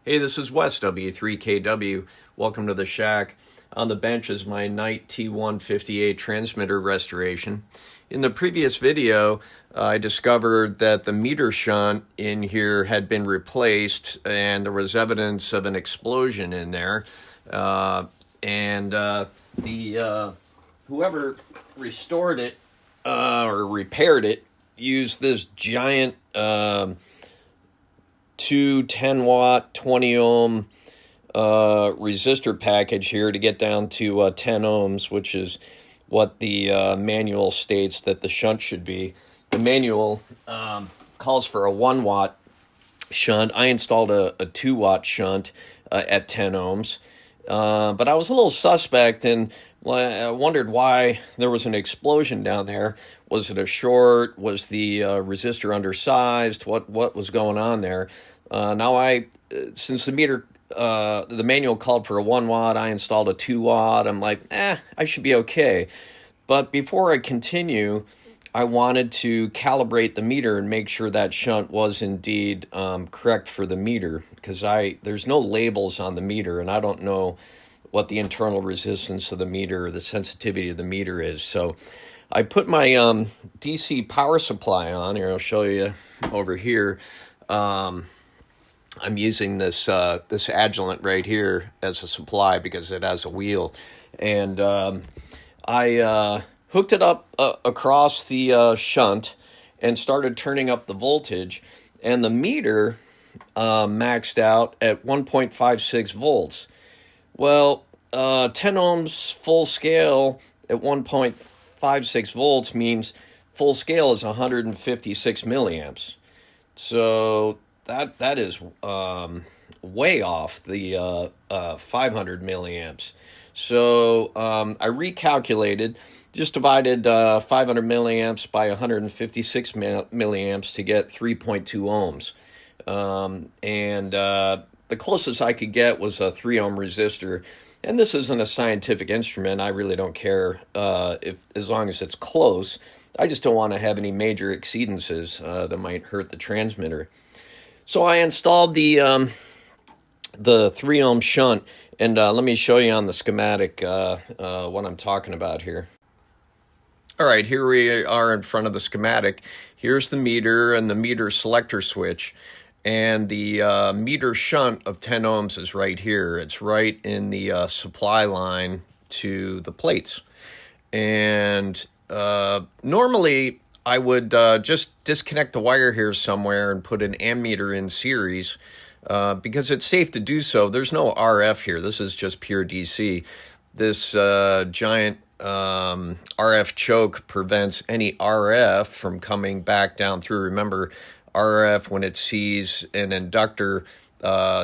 Hey, this is Wes, W3KW. Welcome to the shack. On the bench is my Knight T-150A transmitter restoration. In the previous video, I discovered that the meter shunt in here had been replaced and there was evidence of an explosion in there. Whoever restored it or repaired it used this giant 210-watt, 20-ohm resistor package here to get down to 10 ohms, which is what the manual states that the shunt should be. The manual calls for a 1-watt shunt. I installed a 2-watt shunt at 10 ohms, but I was a little suspect and I wondered why there was an explosion down there. Was it a short? Was the resistor undersized? What was going on there? Since the meter, the manual called for a 1-watt, I installed a 2-watt. I'm like, I should be okay. But before I continue, I wanted to calibrate the meter and make sure that shunt was indeed correct for the meter, because there's no labels on the meter, and I don't know what the internal resistance of the meter or the sensitivity of the meter is. So I put my DC power supply on here. I'll show you over here. I'm using this Agilent right here as a supply because it has a wheel. And I hooked it up across the shunt and started turning up the voltage. And the meter maxed out at 1.56 volts. Well, 10 ohms full scale at 1.56 volts means full scale is 156 milliamps. So that is way off the 500 milliamps. So I recalculated, just divided 500 milliamps by 156 milliamps to get 3.2 ohms. The closest I could get was a 3-ohm resistor. And this isn't a scientific instrument. I really don't care as long as it's close. I just don't want to have any major exceedances that might hurt the transmitter. So I installed the 3-ohm shunt, and let me show you on the schematic what I'm talking about here. All right, here we are in front of the schematic. Here's the meter and the meter selector switch. And the meter shunt of 10 ohms is right here. It's right in the supply line to the plates. And normally I would just disconnect the wire here somewhere and put an ammeter in series because it's safe to do so. There's no RF here. This is just pure DC. This giant RF choke prevents any RF from coming back down through. Remember, RF, when it sees an inductor,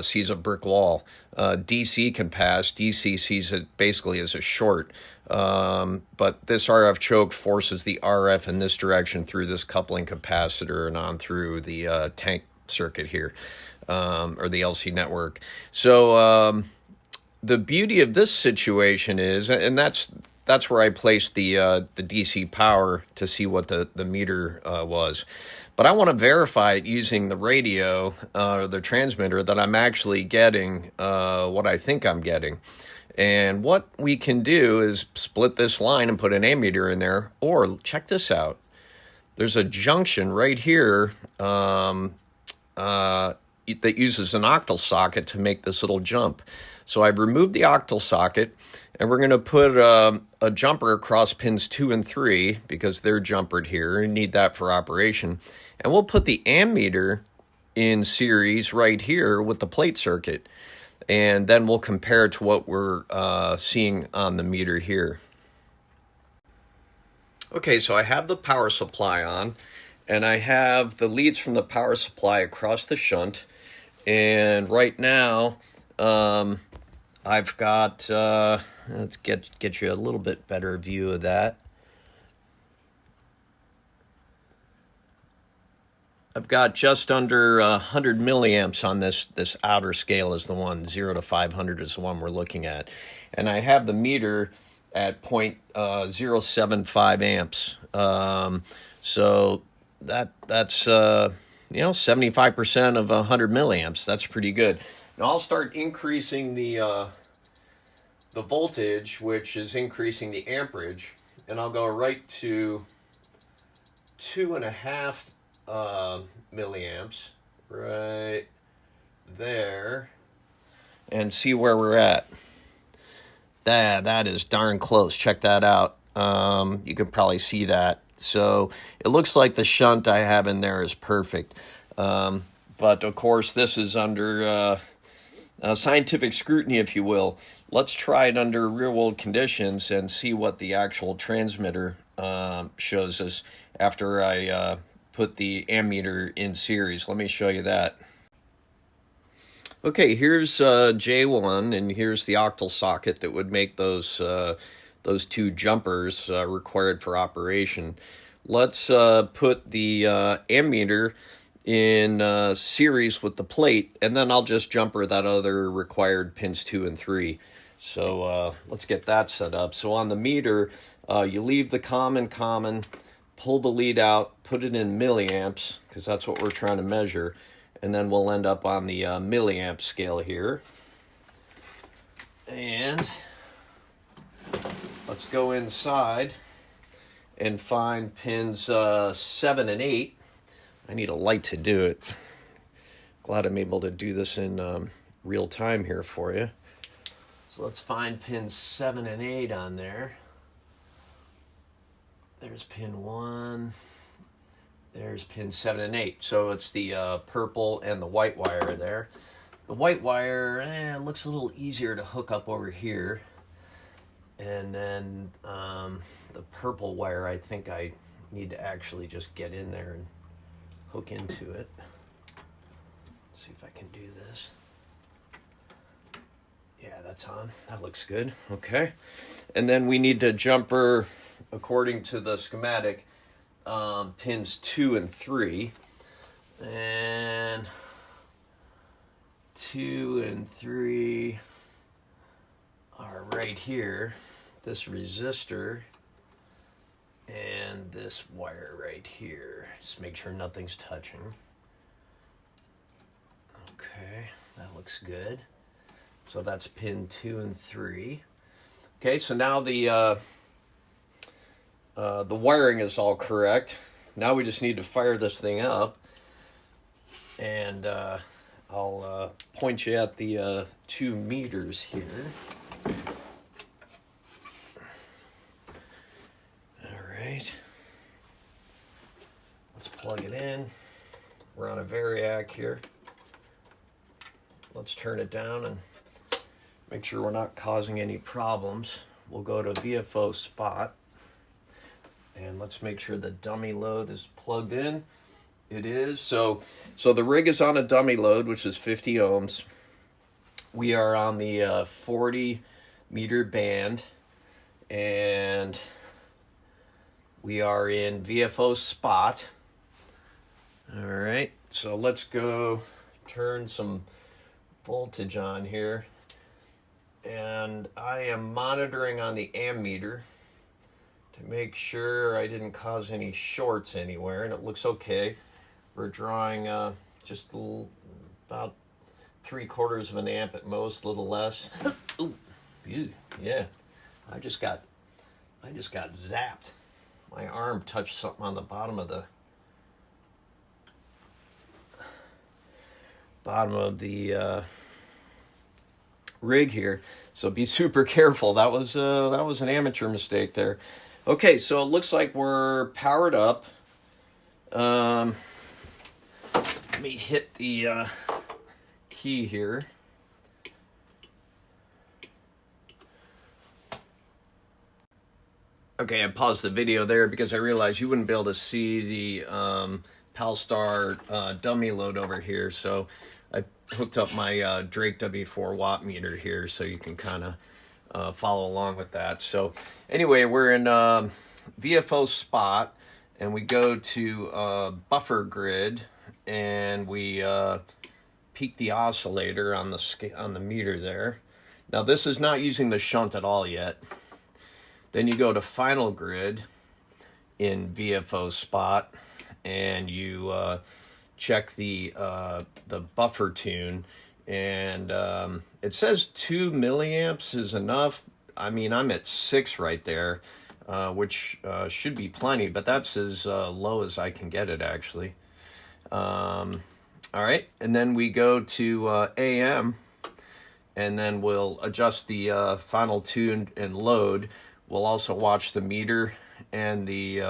sees a brick wall. DC can pass. DC sees it basically as a short. But this RF choke forces the RF in this direction through this coupling capacitor and on through the tank circuit here, or the LC network. So the beauty of this situation is, and that's where I placed the DC power to see what the meter was. But I want to verify it using the radio or the transmitter that I'm actually getting what I think I'm getting. And what we can do is split this line and put an ammeter in there. Or check this out. There's a junction right here that uses an octal socket to make this little jump. So I've removed the octal socket, and we're going to put a jumper across pins 2 and 3 because they're jumpered here and need that for operation. And we'll put the ammeter in series right here with the plate circuit. And then we'll compare it to what we're seeing on the meter here. Okay, so I have the power supply on, and I have the leads from the power supply across the shunt. And right now, I've got, let's get you a little bit better view of that. I've got just under 100 milliamps on this outer scale is the one, 0 to 500 is the one we're looking at. And I have the meter at 0.075 amps. So that's 75% of 100 milliamps. That's pretty good. Now I'll start increasing the voltage, which is increasing the amperage, and I'll go right to 2.5 milliamps right there, and see where we're at. That is darn close. Check that out. You can probably see that. So it looks like the shunt I have in there is perfect. But of course, this is under scientific scrutiny, if you will. Let's try it under real-world conditions and see what the actual transmitter shows us after I put the ammeter in series. Let me show you that. Okay, here's J1, and here's the octal socket that would make those two jumpers required for operation. Let's put the ammeter in series with the plate, and then I'll just jumper that other required pins 2 and 3. So let's get that set up. So on the meter, you leave the common, pull the lead out, put it in milliamps, because that's what we're trying to measure, and then we'll end up on the milliamp scale here. And let's go inside and find pins 7 and 8. I need a light to do it. Glad I'm able to do this in real time here for you. So let's find pins 7 and 8 on there. There's pin 1. There's pin 7 and 8. So it's the purple and the white wire there. The white wire looks a little easier to hook up over here. And then the purple wire, I think I need to actually just get in there and hook into it. Let's see if I can do this. Yeah, that's on. That looks good. Okay. And then we need to jumper, according to the schematic, pins 2 and 3. And 2 and 3 are right here. This resistor and this wire right here. Just make sure nothing's touching. Okay, that looks good. So that's pin 2 and 3. Okay, so now the wiring is all correct. Now we just need to fire this thing up, and I'll point you at the 2 meters here. Right. Let's plug it in. We're on a variac here. Let's turn it down and make sure we're not causing any problems. We'll go to VFO spot, and let's make sure the dummy load is plugged in. It is. So the rig is on a dummy load, which is 50 ohms. We are on the 40 meter band, and we are in VFO spot. All right, so let's go turn some voltage on here. And I am monitoring on the ammeter to make sure I didn't cause any shorts anywhere, and it looks okay. We're drawing just about 3/4 of an amp at most, a little less. Ooh, yeah, I just got zapped. My arm touched something on the bottom of the rig here, so be super careful. That was an amateur mistake there. Okay, so it looks like we're powered up. Let me hit the key here. Okay, I paused the video there because I realized you wouldn't be able to see the Palstar dummy load over here, so I hooked up my Drake W4 watt meter here so you can kind of follow along with that. So anyway, we're in VFO spot, and we go to buffer grid, and we peak the oscillator on the meter there. Now this is not using the shunt at all yet. Then you go to final grid in VFO spot, and you check the buffer tune And it says 2 milliamps is enough. I mean, I'm at 6 right there, which should be plenty, but that's as low as I can get it, actually. All right, and then we go to AM, and then we'll adjust the final tune and load. We'll also watch the meter and the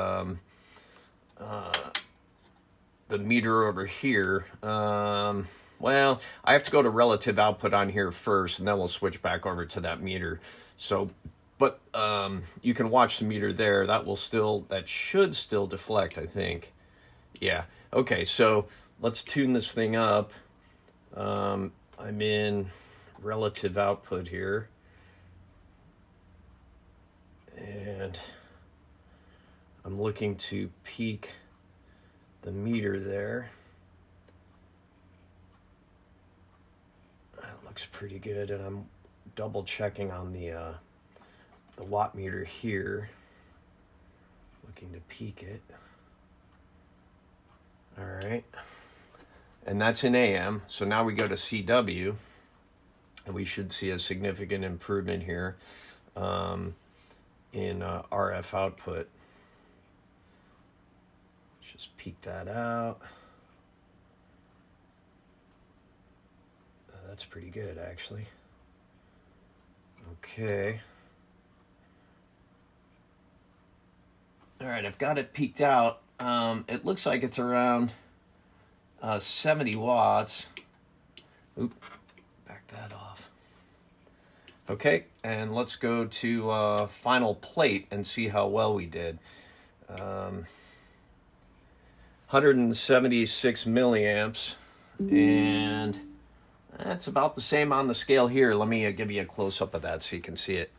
meter over here. Well, I have to go to relative output on here first, and then we'll switch back over to that meter. So, but you can watch the meter there. That should still deflect, I think. Yeah. Okay, so let's tune this thing up. I'm in relative output here. And I'm looking to peak the meter there. That looks pretty good, and I'm double checking on the watt meter here, looking to peak it. All right, and that's in AM. So now we go to CW, and we should see a significant improvement here in RF output. Just peek that out. That's pretty good, actually. Okay. All right, I've got it peaked out. It looks like it's around 70 watts. Oop, back that off. Okay, and let's go to final plate and see how well we did. 176 milliamps, and that's about the same on the scale here. Let me give you a close-up of that so you can see it.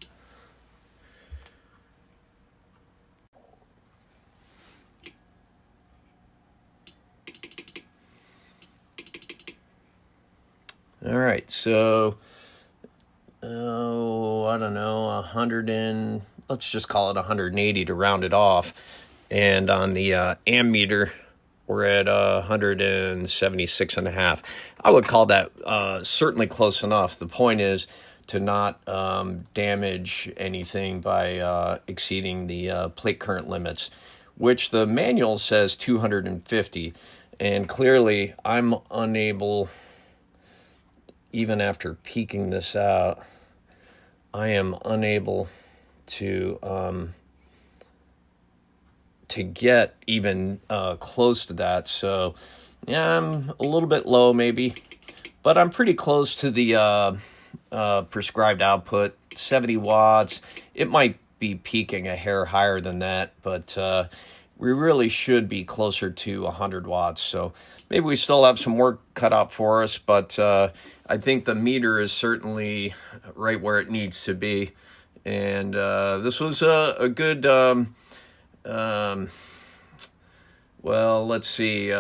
All right, so, I don't know, 100 and, let's just call it 180 to round it off. And on the ammeter, we're at 176.5. I would call that certainly close enough. The point is to not damage anything by exceeding the plate current limits, which the manual says 250. And clearly, I'm unable, even after peaking this out, I am unable to get even close to that. So yeah, I'm a little bit low maybe, but I'm pretty close to the prescribed output, 70 watts. It might be peaking a hair higher than that, but we really should be closer to 100 watts. So maybe we still have some work cut out for us, but I think the meter is certainly right where it needs to be. And this was a good well, let's see,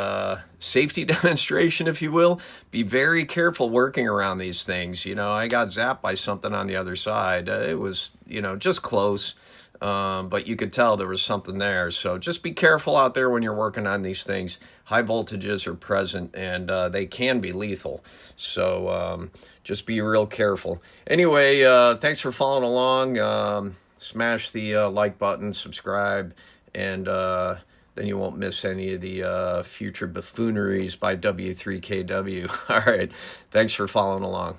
safety demonstration, if you will. Be very careful working around these things. You know, I got zapped by something on the other side. It was, just close, but you could tell there was something there. So just be careful out there when you're working on these things. High voltages are present, and they can be lethal. So just be real careful. Anyway, thanks for following along. Smash the like button, subscribe, and then you won't miss any of the future buffooneries by W3KW. All right. Thanks for following along.